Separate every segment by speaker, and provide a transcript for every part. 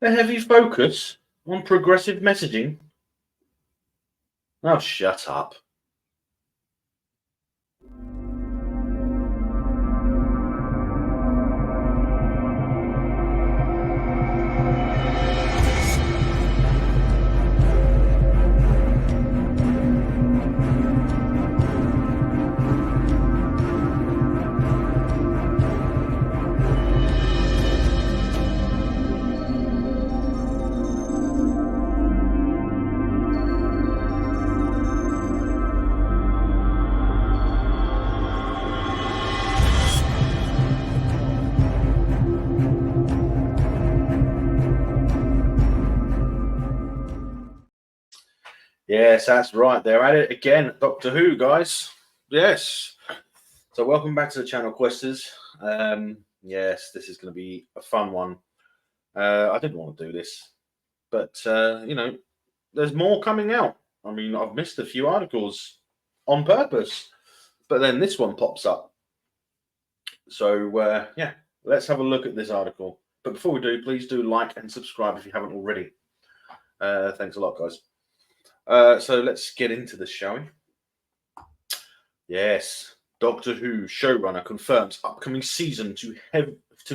Speaker 1: A heavy focus on progressive messaging? Oh, shut up. Yes, that's right. They're at it again. Doctor Who, guys. Yes. So welcome back to the channel, Questers. Yes, this is going to be a fun one. I didn't want to do this, but there's more coming out. I mean, I've missed a few articles on purpose, but then this one pops up. So yeah, let's have a look at this article. But before we do, please do like and subscribe if you haven't already. Thanks a lot, guys. So let's get into this, shall we? Yes, Doctor Who showrunner confirms upcoming season to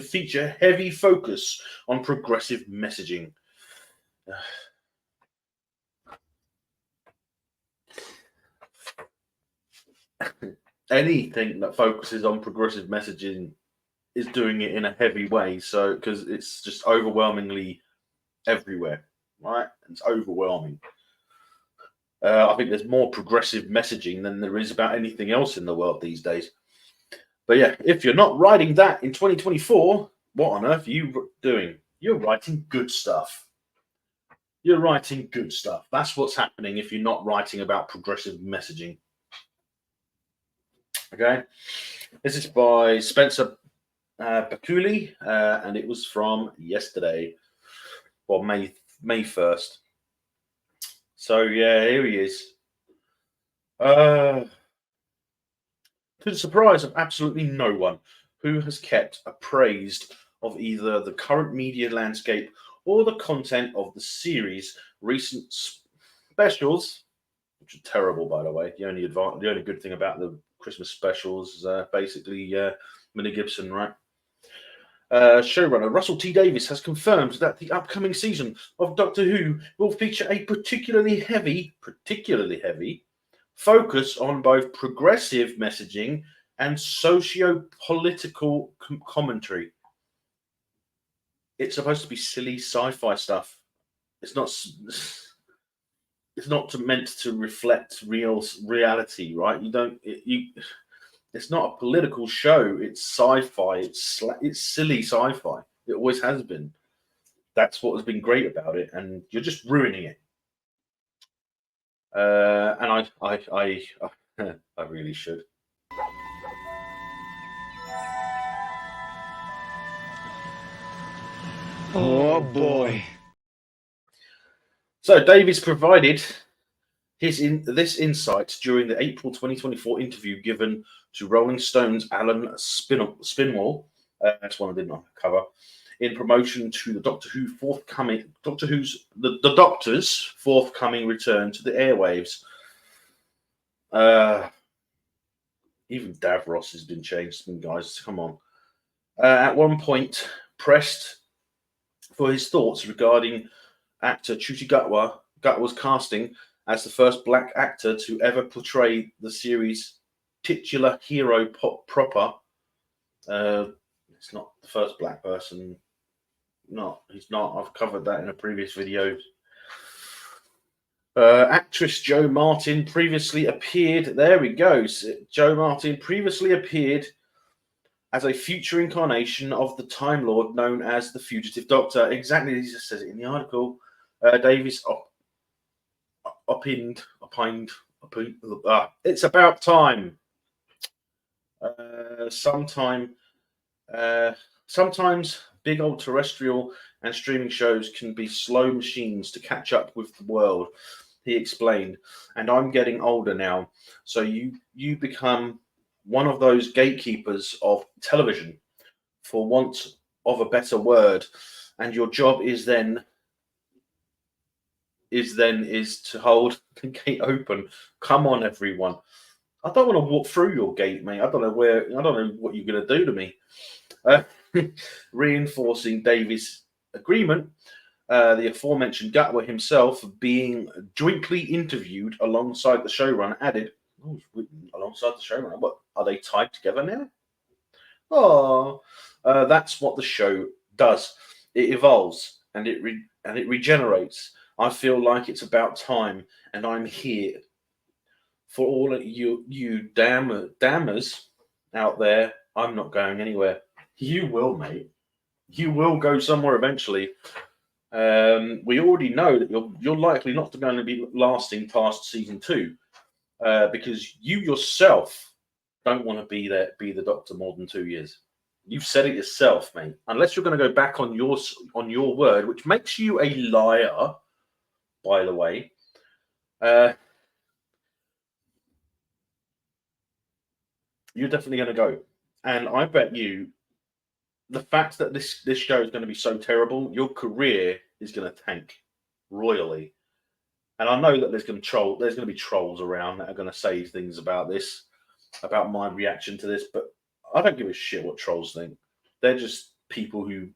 Speaker 1: feature heavy focus on progressive messaging. Anything that focuses on progressive messaging is doing it in a heavy way. So because it's just overwhelmingly everywhere, right? It's overwhelming. I think there's more progressive messaging than there is about anything else in the world these days. But yeah, if you're not writing that in 2024, what on earth are you doing? You're writing good stuff. You're writing good stuff. That's what's happening if you're not writing about progressive messaging. Okay, this is by Spencer Bakuli, and it was from yesterday, or May 1st. So yeah, here he is. To the surprise of absolutely no one, who has kept appraised of either the current media landscape or the content of the series' recent specials, which are terrible, by the way. The only good thing about the Christmas specials is basically Minnie Gibson, right? Showrunner Russell T Davies has confirmed that the upcoming season of Doctor Who will feature a particularly heavy focus on both progressive messaging and socio-political commentary. It's supposed to be silly sci-fi stuff. It's not. It's not meant to reflect reality, right? It's not a political show. It's sci-fi. It's silly sci-fi. It always has been. That's what has been great about it, and you're just ruining it. And I really should.
Speaker 2: Oh boy.
Speaker 1: So Davies provided this insight during the April 2024 interview given to Rolling Stone's Alan Spinwall. That's one I didn't cover. In promotion to the Doctor's forthcoming return to the airwaves. Even Davros has been changed, guys. Come on. At one point, pressed for his thoughts regarding actor Ncuti Gatwa's casting as the first black actor to ever portray the series' titular hero proper. It's not the first black person. No, he's not. I've covered that in a previous video. Actress Jo Martin previously appeared. There we go. Jo Martin previously appeared as a future incarnation of the Time Lord known as the Fugitive Doctor. Exactly, he just says it in the article. Davies opined. It's about time. Sometimes big old terrestrial and streaming shows can be slow machines to catch up with the world, he explained. And I'm getting older now, so you become one of those gatekeepers of television, for want of a better word. and your job is to hold the gate open. Come on, everyone. I don't want to walk through your gate, mate. I don't know what you're going to do to me. Reinforcing Davies' agreement, the aforementioned Gatwa himself, being jointly interviewed alongside the showrunner, added, alongside the showrunner, what, are they tied together now? Oh, that's what the show does. It evolves and it regenerates. I feel like it's about time, and I'm here for all of you dammers out there. I'm not going anywhere. You will, mate. You will go somewhere eventually. We already know that you're likely not going to be lasting past season 2, because you yourself don't want to be the Doctor more than 2 years. You've said it yourself, mate. Unless you're going to go back on your word, which makes you a liar, by the way. You're definitely going to go, and I bet you the fact that this show is going to be so terrible, your career is going to tank royally. And I know that there's going to be trolls around that are going to say things about this, about my reaction to this, but I don't give a shit what trolls think. They're just people who,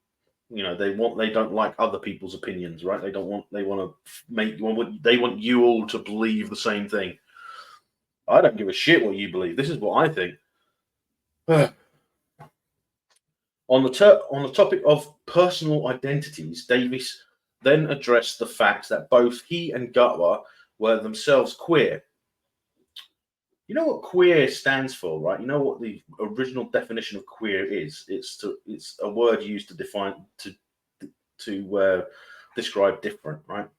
Speaker 1: they don't like other people's opinions, right? They want you all to believe the same thing. I don't give a shit what you believe. This is what I think. On the topic of personal identities, Davies then addressed the fact that both he and Gatwa were themselves queer. You know what queer stands for, right? You know what the original definition of queer is? It's a word used to define to describe different, right?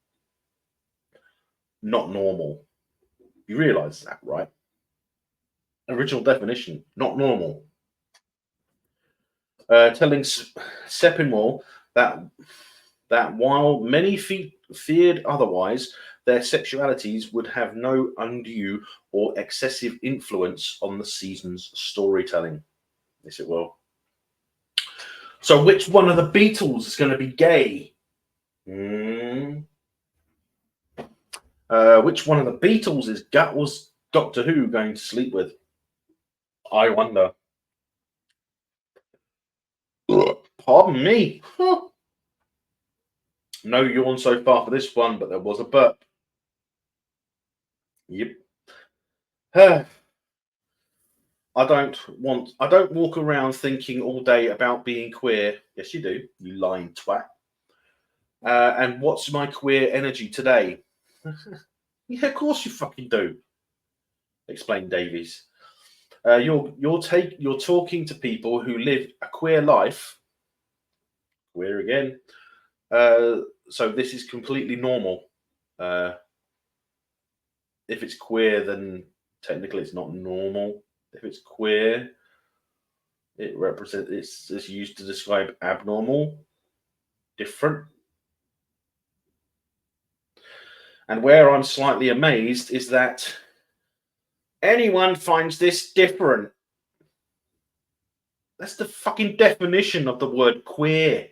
Speaker 1: Not normal. You realise that, right? Original definition, not normal. Telling Sepinwall that while many feared otherwise, their sexualities would have no undue or excessive influence on the season's storytelling. Yes, it will. So, which one of the Beatles is going to be gay? Which one of the Beatles is Doctor Who going to sleep with? I wonder. Pardon me. No yawn so far for this one, but there was a burp. Yep. I don't walk around thinking all day about being queer. Yes, you do, you lying twat. And what's my queer energy today? Yeah, of course you fucking do, explained Davies. You're talking to people who live a queer life. Queer again. So this is completely normal. If it's queer, then technically it's not normal. If it's queer, it's used to describe abnormal, different. And where I'm slightly amazed is that anyone finds this different. That's the fucking definition of the word queer.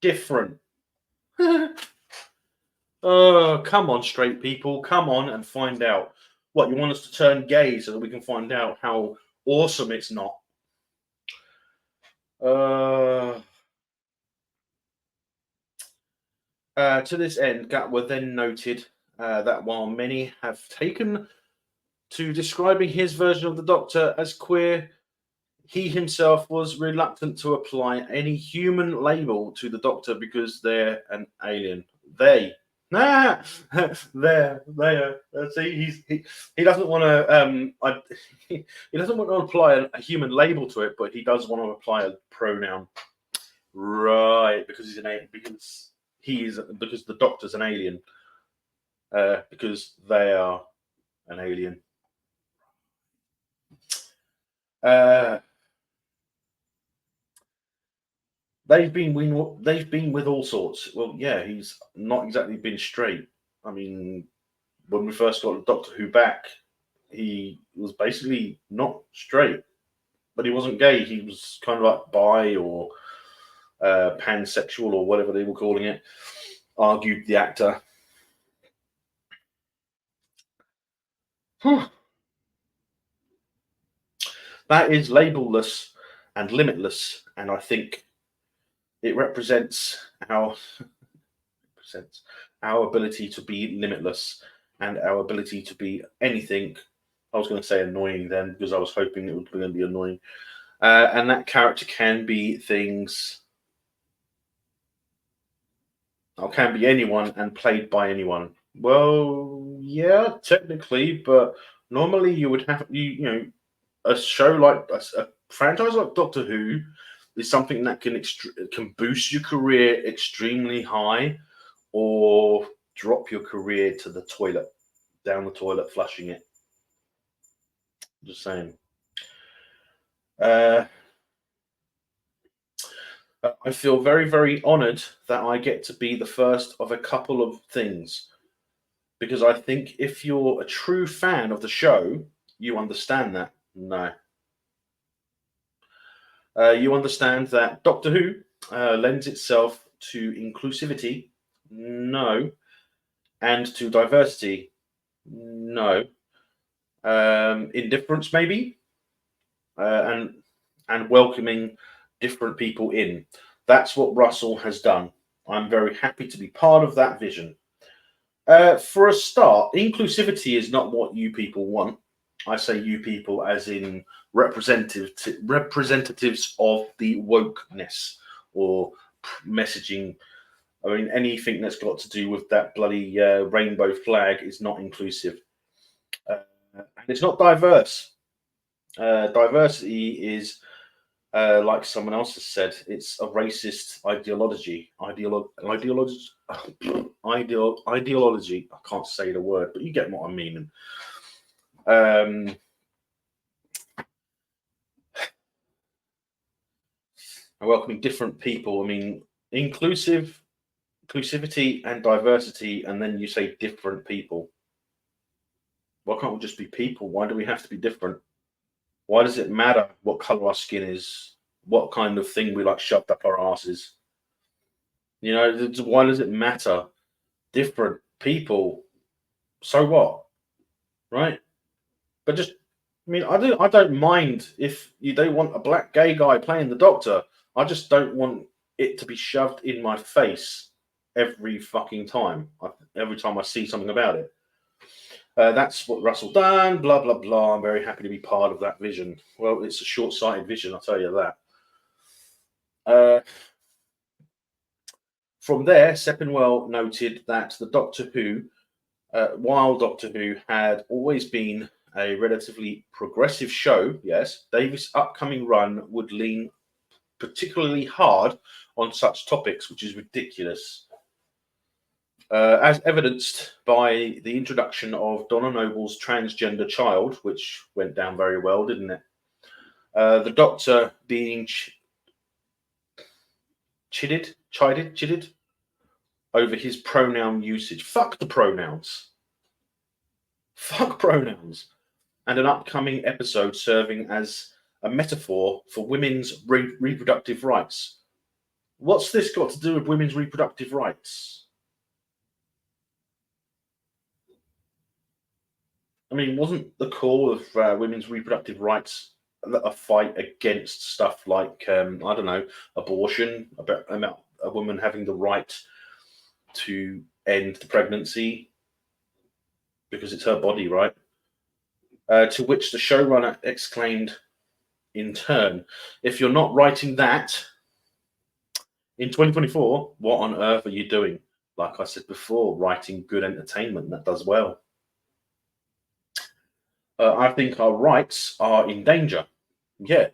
Speaker 1: Different. Oh, come on, straight people. Come on and find out. What, you want us to turn gay so that we can find out how awesome it's not? To this end, Gatwa then noted that while many have taken to describing his version of the Doctor as queer, he himself was reluctant to apply any human label to the Doctor because they're an alien. They there. See, he doesn't want to he doesn't want to apply a human label to it, but he does want to apply a pronoun, right? Because he's an alien. Because the Doctor's an alien. Because they are an alien. They've been with all sorts. Well, yeah, he's not exactly been straight. I mean, when we first got Doctor Who back, he was basically not straight, but he wasn't gay. He was kind of like bi or pansexual or whatever they were calling it, argued the actor. That is labelless and limitless, and I think it represents our ability to be limitless and our ability to be anything. I was going to say annoying then because I was hoping it was going to be annoying. And that character can be things, or can be anyone and played by anyone. Well, yeah, technically, but normally you would have a show like a franchise like Doctor Who is something that can boost your career extremely high, or drop your career to the toilet, down the toilet, flushing it. Just saying. I feel very, very honoured that I get to be the first of a couple of things, because I think if you're a true fan of the show, you understand that. No. You understand that Doctor Who lends itself to inclusivity. No. And to diversity. No. Indifference, maybe. And welcoming different people in. That's what Russell has done. I'm very happy to be part of that vision. For a start, inclusivity is not what you people want. I say you people as in representatives of the wokeness or messaging. I mean, anything that's got to do with that bloody rainbow flag is not inclusive. And it's not diverse. Diversity is, like someone else has said, it's a racist ideology. Ideology. I can't say the word, but you get what I mean. Welcoming different people. I mean, inclusivity and diversity, and then you say different people. Why can't we just be people? Why do we have to be different? Why does it matter what color our skin is? What kind of thing we like shoved up our asses? You know, why does it matter? Different people. So what? Right? But just, I mean, I don't mind if you don't want a black gay guy playing the Doctor. I just don't want it to be shoved in my face every fucking time. Every time I see something about it. That's what Russell done, blah, blah, blah. I'm very happy to be part of that vision. Well, it's a short-sighted vision, I'll tell you that. From there, Sepinwell noted that the Doctor Who, while Doctor Who had always been a relatively progressive show, yes, Davis' upcoming run would lean particularly hard on such topics, which is ridiculous. As evidenced by the introduction of Donna Noble's transgender child, which went down very well, didn't it? The Doctor being chided over his pronoun usage. Fuck the pronouns. Fuck pronouns. And an upcoming episode serving as a metaphor for women's reproductive rights. What's this got to do with women's reproductive rights? I mean, wasn't the core of women's reproductive rights a fight against stuff like, I don't know, abortion, about a woman having the right to end the pregnancy because it's her body, right? To which the showrunner exclaimed in turn, if you're not writing that in 2024, what on earth are you doing? Like I said before, writing good entertainment that does well. I think our rights are in danger. Yeah,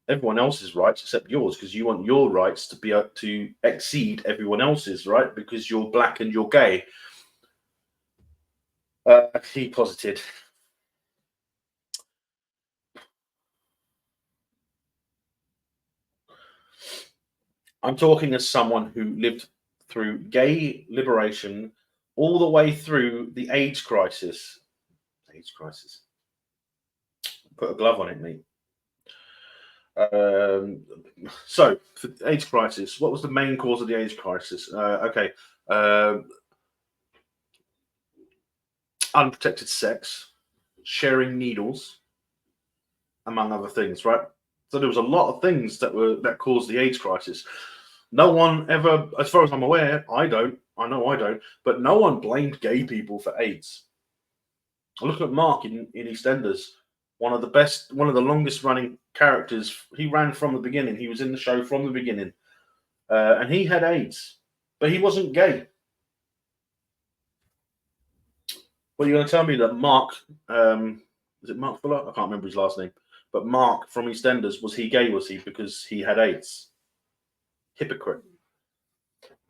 Speaker 1: everyone else's rights except yours, because you want your rights to be able to exceed everyone else's, right? Because you're black and you're gay. He posited. I'm talking as someone who lived through gay liberation all the way through the AIDS crisis. AIDS crisis. Put a glove on it, mate. So, for the AIDS crisis, what was the main cause of the AIDS crisis? Okay. Unprotected sex, sharing needles, among other things, right? So there was a lot of things that caused the AIDS crisis. No one ever, as far as I'm aware, I know I don't, but no one blamed gay people for AIDS. Look at Mark in EastEnders, one of the longest running characters. He ran from the beginning. He was in the show from the beginning, and he had AIDS, but he wasn't gay. Well, you're going to tell me that Mark, is it Mark Fuller? I can't remember his last name, but Mark from EastEnders, was he gay? Was he because he had AIDS? Hypocrite.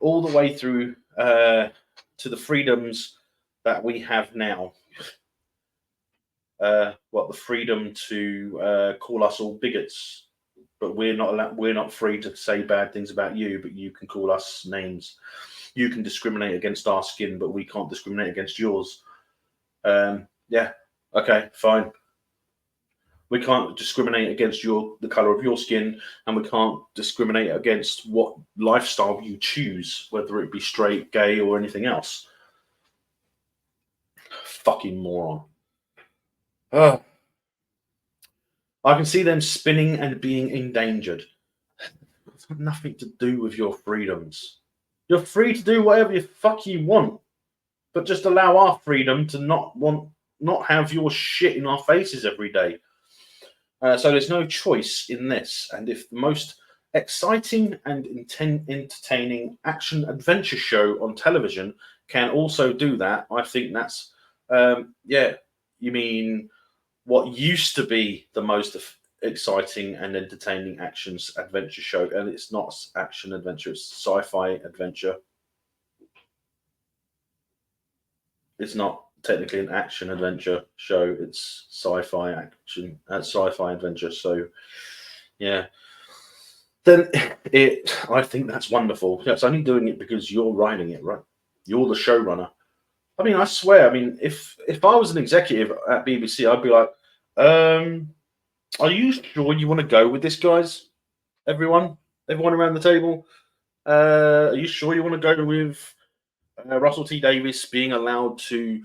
Speaker 1: All the way through to the freedoms that we have now. The freedom to call us all bigots, but we're not allowed. We're not free to say bad things about you, but you can call us names. You can discriminate against our skin, but we can't discriminate against yours. Yeah, okay, fine. We can't discriminate against the color of your skin, and we can't discriminate against what lifestyle you choose, whether it be straight, gay, or anything else. Fucking moron. I can see them spinning and being endangered. It's got nothing to do with your freedoms. You're free to do whatever the fuck you want, but just allow our freedom to not have your shit in our faces every day. So there's no choice in this. And if the most exciting and entertaining action adventure show on television can also do that, I think that's you mean what used to be the most exciting and entertaining actions adventure show, and it's not action adventure, it's sci-fi adventure. It's not technically an action adventure show, it's sci-fi action, sci-fi adventure. So yeah, then I think that's wonderful. Yeah, it's only doing it because you're writing it, right? You're the showrunner. I mean, I swear, I mean, if I was an executive at BBC, I'd be like, are you sure you want to go with this, guys? Everyone around the table, are you sure you want to go with Russell T Davies being allowed to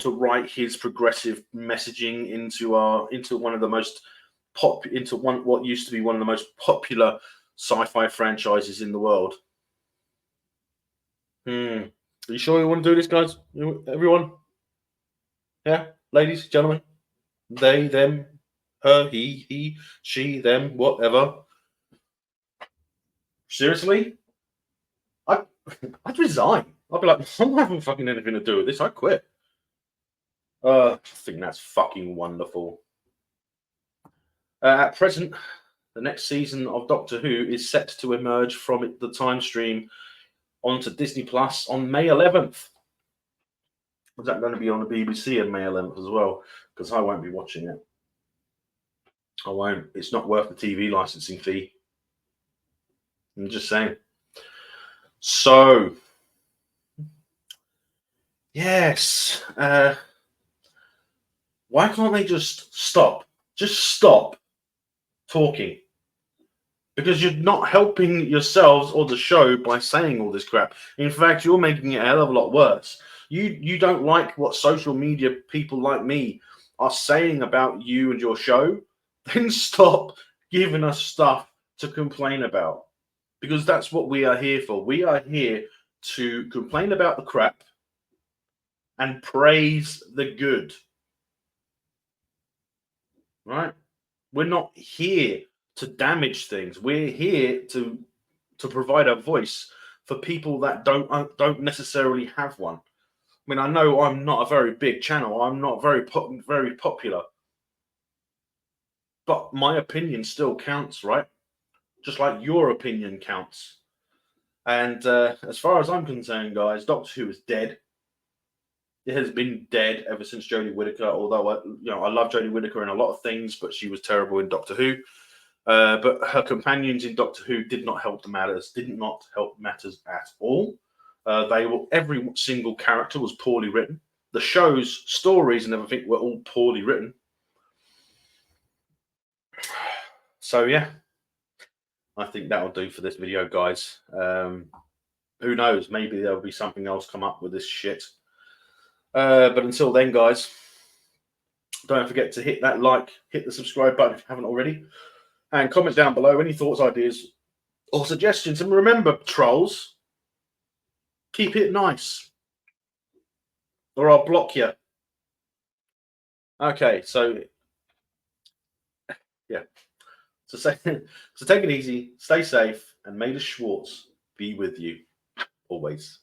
Speaker 1: write his progressive messaging into one of the most what used to be one of the most popular sci-fi franchises in the world? Are you sure you want to do this, guys? Everyone? Yeah, ladies, gentlemen, they, them, her, he, she, them, whatever. Seriously? I'd resign. I'd be like, I'm not having fucking anything to do with this. I quit. I think that's fucking wonderful. At present, the next season of Doctor Who is set to emerge from the time stream onto Disney Plus on May 11th. Is that going to be on the BBC on May 11th as well? Because I won't be watching it. I won't. It's not worth the TV licensing fee. I'm just saying. So, yes. Why can't they just stop? Just stop talking. Because you're not helping yourselves or the show by saying all this crap. In fact, you're making it a hell of a lot worse. You don't like what social media people like me are saying about you and your show, then stop giving us stuff to complain about. Because that's what we are here for. We are here to complain about the crap and praise the good. Right? We're not here to damage things. We're here to provide a voice for people that don't necessarily have one. I mean, I know I'm not a very big channel. I'm not very popular, but my opinion still counts, right? Just like your opinion counts. And as far as I'm concerned, guys, Doctor Who is dead. It has been dead ever since Jodie Whittaker. Although I love Jodie Whittaker in a lot of things, but she was terrible in Doctor Who. But her companions in Doctor Who did not help the matters. Did not help matters at all. Every single character was poorly written. The show's stories and everything were all poorly written. So yeah, I think that'll do for this video, guys. Who knows? Maybe there'll be something else come up with this shit. But until then, guys, don't forget to hit that like, hit the subscribe button if you haven't already, and comment down below any thoughts, ideas, or suggestions. And remember, trolls, keep it nice, or I'll block you. Okay, so yeah, so take it easy, stay safe, and may the Schwartz be with you always.